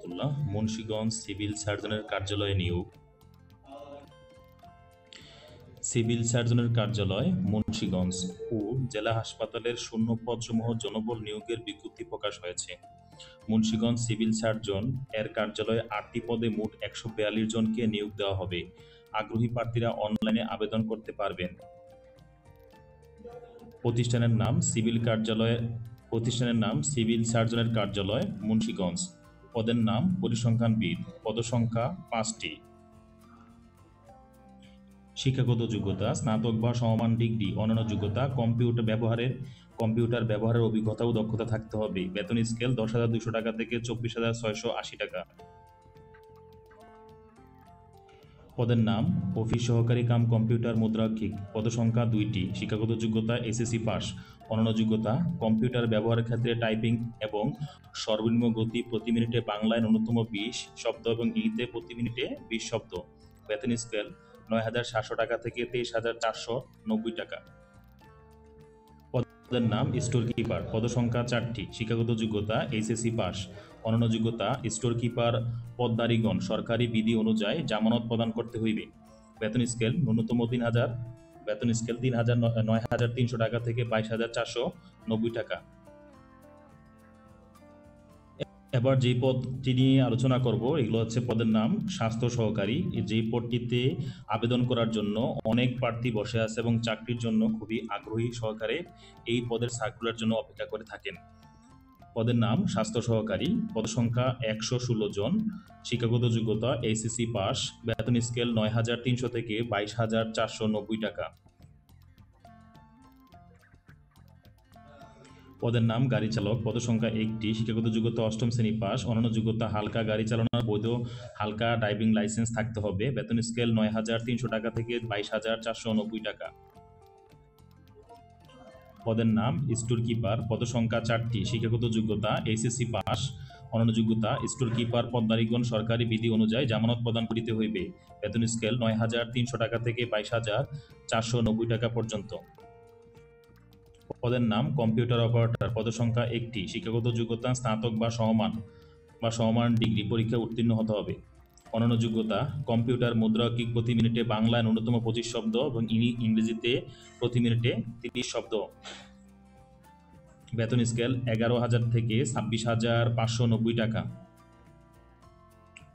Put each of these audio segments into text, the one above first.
রহমতুল্লাহ। Munshiganj civil সার্জনের কার্যালয়ে নিয়োগ। সিভিল সার্জনের কার্যালয় মুন্সিগঞ্জ ও জেলা হাসপাতালের শূন্য পদসমূহ জনবল নিয়োগের বিজ্ঞপ্তি প্রকাশ হয়েছে। মুন্সিগঞ্জ সিভিল সার্জন এর কার্যালয়ে 8টি পদে মোট 142 জনকে নিয়োগ দেওয়া হবে। আগ্রহী প্রার্থীরা অনলাইনে আবেদন করতে পারবেন। প্রতিষ্ঠানের নাম সিভিল সার্জনের কার্যালয় মুন্সিগঞ্জ। পদের নাম পরিসংখ্যানবিদ। পদসংখ্যা 5টি। শিক্ষাগত যোগ্যতা স্নাতক বা সমমান ডিগ্রি। অন্যান্য যোগ্যতা কম্পিউটার ব্যবহারের অভিজ্ঞতা ও দক্ষতা থাকতে হবে। বেতন স্কেল 10,200 টাকা থেকে 24,680 টাকা। পদের নাম অফিস সহকারী কাম কম্পিউটার মুদ্রাক্ষিক। পদসংখ্যা 2টি। শিক্ষাগত যোগ্যতা এসএসসি পাস। অন্যান্য যোগ্যতা কম্পিউটার ব্যবহারের ক্ষেত্রে টাইপিং এবং সর্বনিম্ন গতি প্রতি মিনিটে বাংলায় ন্যূনতম 20 শব্দ এবং ইংরেজিতে প্রতি মিনিটে 20 শব্দ। বেতন স্কেল 9,700 টাকা থেকে 23,490 টাকা। পদের নাম স্টোর কিপার। পদসংখ্যা 4টি। শিক্ষাগত যোগ্যতা এইচএসসি পাস। অন্যান্য যোগ্যতা স্টোর কিপার পদধারীগণ সরকারি বিধি অনুযায়ী জামানত প্রদান করতে হইবে। বেতন স্কেল 9,300 টাকা থেকে 22,490 টাকা। এবার যে পদটি নিয়ে আলোচনা করব এগুলো হচ্ছে পদের নাম স্বাস্থ্য সহকারী। যেই পদটিতে আবেদন করার জন্য অনেক প্রার্থী বসে আছে এবং চাকরির জন্য খুবই আগ্রহী সহকারে এই পদের সার্কুলার জন্য অপেক্ষা করে থাকেন। পদের নাম স্বাস্থ্য সহকারী। পদসংখ্যা 116 জন। শিক্ষাগত যোগ্যতা এইচএসসি পাস। বেতন স্কেল 9,300 থেকে 22,490 টাকা। পদের নাম গাড়ি চালক। পদসংখ্যা 1টি। শিক্ষাগত যোগ্যতা 8ম শ্রেণী পাস। অন্যান্য যোগ্যতা হালকা গাড়ি চালানোর বৈধ হালকা ড্রাইভিং লাইসেন্স থাকতে হবে। বেতন স্কেল 9,300 টাকা থেকে 22,490 টাকা। পদের নাম স্টোর কিপার। পদসংখ্যা 4টি। শিক্ষাগত যোগ্যতা এইচএসসি পাস। অন্যান্য যোগ্যতা স্টোর কিপার পদধারীগণ সরকারি বিধি অনুযায়ী জামানত প্রদান করিতে হইবে। বেতন স্কেল 9,300 টাকা থেকে 22,490 টাকা পর্যন্ত। পদের নাম কম্পিউটার অপারেটর। পদসংখ্যা 1টি। শিক্ষাগত যোগ্যতা স্নাতক বা সমমান ডিগ্রি পরীক্ষা উত্তীর্ণ হতে হবে। অন্যান্য যোগ্যতা কম্পিউটার মুদ্রাক্ষিক প্রতি মিনিটে বাংলায় ন্যূনতম 25 শব্দ এবং ইংরেজিতে প্রতি মিনিটে 30 শব্দ। বেতন স্কেল 11,000 থেকে 26,590 টাকা।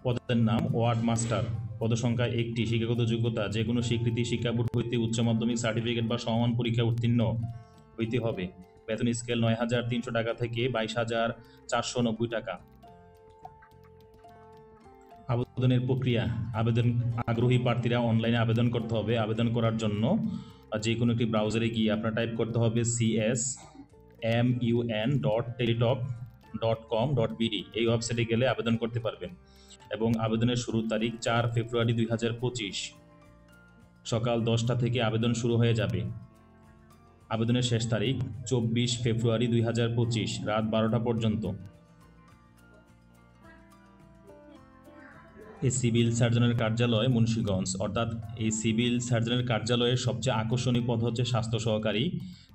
পদের নাম ওয়ার্ড মাস্টার। পদসংখ্যা 1টি। শিক্ষাগত যোগ্যতা যে কোনো স্বীকৃতি শিক্ষা বোর্ড হইতে উচ্চ মাধ্যমিক সার্টিফিকেট বা সমমান পরীক্ষা উত্তীর্ণ হইতে হবে। বেতন স্কেল 9,300 টাকা থেকে 22,490 টাকা। আবেদনের প্রক্রিয়া। আগ্রহী প্রার্থীরা অনলাইনে আবেদন করতে হবে। আবেদন করার জন্য যে কোনো একটি ব্রাউজারে গিয়ে আপনার টাইপ করতে হবে csmun.teletalk.com.bd। এই ওয়েবসাইটে গেলে আবেদন করতে পারবেন এবং আবেদনের শুরুর তারিখ 4 ফেব্রুয়ারি 2025 সকাল 10টা থেকে আবেদন শুরু হয়ে যাবে। আবেদনের শেষ তারিখ 24 ফেব্রুয়ারি 2025 রাত 12টা পর্যন্ত। এই সিভিল সার্জনের কার্যালয় মুন্সিগঞ্জ, অর্থাৎ এই সিভিল সার্জনের কার্যালয়ের সবচেয়ে আকর্ষণীয় পদ হচ্ছে স্বাস্থ্য সহকারী।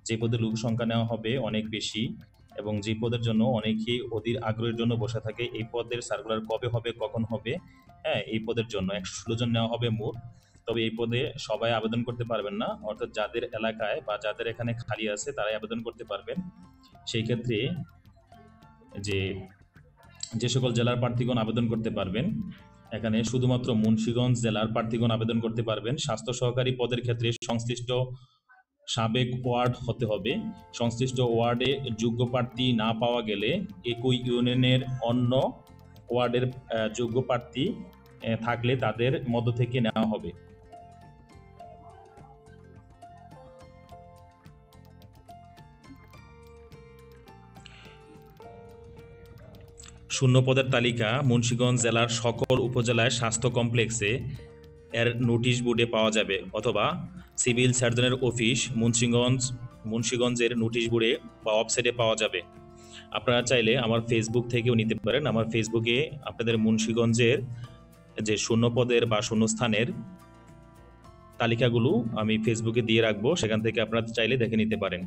যে পদে লোক সংখ্যা নেওয়া হবে অনেক বেশি এবং যে পদের জন্য অনেকেই অধীর আগ্রহের জন্য বসে থাকে। এই পদের সার্কুলার কবে হবে, কখন হবে, এই পদের জন্য 116 জন নেওয়া হবে মোট। তবে এই পদে সবাই আবেদন করতে পারবেন না, অর্থাৎ যাদের এলাকায় বা যাদের এখানে খালি আছে তারাই আবেদন করতে পারবেন। সেই ক্ষেত্রে যে সকল জেলার প্রার্থীগণ আবেদন করতে পারবেন, এখানে শুধুমাত্র মুন্সিগঞ্জ জেলার প্রার্থীগণ আবেদন করতে পারবেন। স্বাস্থ্য সহকারী পদের ক্ষেত্রে সংশ্লিষ্ট সাবেক ওয়ার্ড হতে হবে। সংশ্লিষ্ট ওয়ার্ডে যোগ্য প্রার্থী না পাওয়া গেলে একই ইউনিয়নের অন্য ওয়ার্ডের যোগ্য প্রার্থী থাকলে তাদের মধ্য থেকে নেওয়া হবে। শূন্য পদের তালিকা মুন্সিগঞ্জ জেলার সকল উপজেলায় স্বাস্থ্য কমপ্লেক্সে এর নোটিশ বোর্ডে পাওয়া যাবে অথবা সিভিল সার্জনের অফিস মুন্সিগঞ্জের নোটিশ বোর্ডে বা ওয়েবসাইটে পাওয়া যাবে। আপনারা চাইলে আমার ফেসবুক থেকেও নিতে পারেন। আমার ফেসবুকে আপনাদের মুন্সিগঞ্জের যে শূন্য পদের বা শূন্যস্থানের তালিকাগুলো আমি ফেসবুকে দিয়ে রাখবো, সেখান থেকে আপনারা চাইলে দেখে নিতে পারেন।